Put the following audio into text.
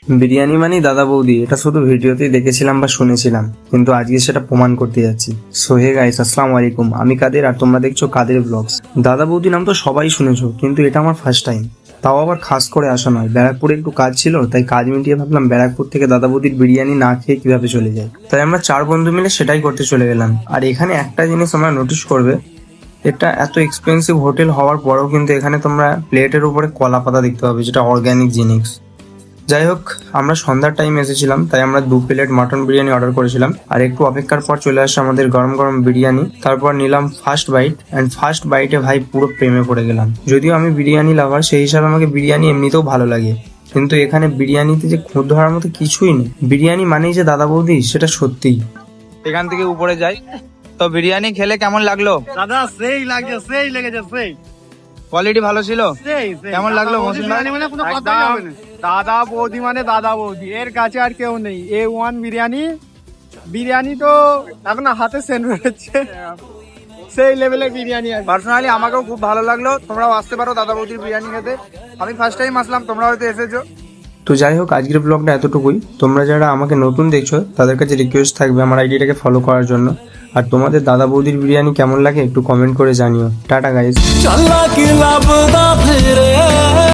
বিরিয়ানি মানেই দাদা বৌদি, এটা শুধু ভিডিওতেই দেখেছিলাম বা শুনেছিলাম, কিন্তু আজকে সেটা প্রমাণ করতে যাচ্ছি। সো হে গাইস, আসসালামু আলাইকুম, আমি কাদের আর তোমরা দেখছো কাদের ব্লগস। দাদা বৌদি নাম তো সবাই শুনেছো, কিন্তু এটা আমার ফার্স্ট টাইম, তাও আবার খাস করে আসা নয়। ব্যারাকপুরে একটু কাজ ছিল, তাই কাজ মিটিয়ে ভাবলাম ব্যারাকপুর থেকে দাদা বৌদির বিরিয়ানি না খেয়ে কিভাবে চলে যায়। তাই আমরা 4 বন্ধু মিলে সেটাই করতে চলে গেলাম। আর এখানে একটা জিনিস তোমরা নোটিস করবে, এটা এত এক্সপেন্সিভ হোটেল হওয়ার পরেও কিন্তু এখানে তোমরা প্লেটের উপরে কলা পাতা দেখতে পাবে, যেটা অর্গ্যানিক জিনিস। যাই হোক, আমরা সন্ধ্যার টাইম এসেছিলাম, তাই আমরা 2 প্লেট মাটন বিরিয়ানি অর্ডার করেছিলাম। আর একটু অপেক্ষার পর চলে আসে আমাদের গরম গরম বিরিয়ানি। তারপর নিলাম ফার্স্ট বাইট, অ্যান্ড ফার্স্ট বাইটে ভাই পুরো প্রেমে পড়ে গেলাম। যদিও আমি বিরিয়ানি লাভার, সেই হিসাবে আমাকে বিরিয়ানি এমনিতেও ভালো লাগে, কিন্তু এখানে বিরিয়ানিতে যে খুঁত ধরার মতো কিছুই নেই। বিরিয়ানি মানেই যে দাদা বৌদি, সেটা সত্যিই। এখান থেকে উপরে যাই। তো বিরিয়ানি খেলে কেমন লাগলো দাদা? সেই লাগছে, সেই লেগেছে, সেই কোয়ালিটি ভালো ছিল? সেই সেই। কেমন লাগলো দাদা মহসিন বৌদি ভাই? বিরিয়ানি মানে কোনো কথাই হবে না। দাদা বৌদি মানে দাদা বৌদি, এর কাছে আর কেউ নেই। A1 বিরিয়ানি। বিরিয়ানি তো এখন হাতে সেন্ট হচ্ছে, সেই লেভেলের বিরিয়ানি আর কি। পার্সোনালি আমাকেও খুব ভালো লাগলো। তোমরাও আসতে পারো দাদা বৌদির বিরিয়ানি খেতে। আমি ফার্স্ট টাইম আসলাম, তোমরা হয়তো এসেছো। তো যাই হোক, আজকের ব্লগটা এতটুকুই। তোমরা যারা আমাকে নতুন দেখছো, তাদের কাছে রিকোয়েস্ট থাকবে আমার আইডিটাকে ফলো করার জন্য। আর তোমাদের দাদা বৌদির বিরিয়ানি কেমন লাগে একটু কমেন্ট করে জানিও। Tata guys.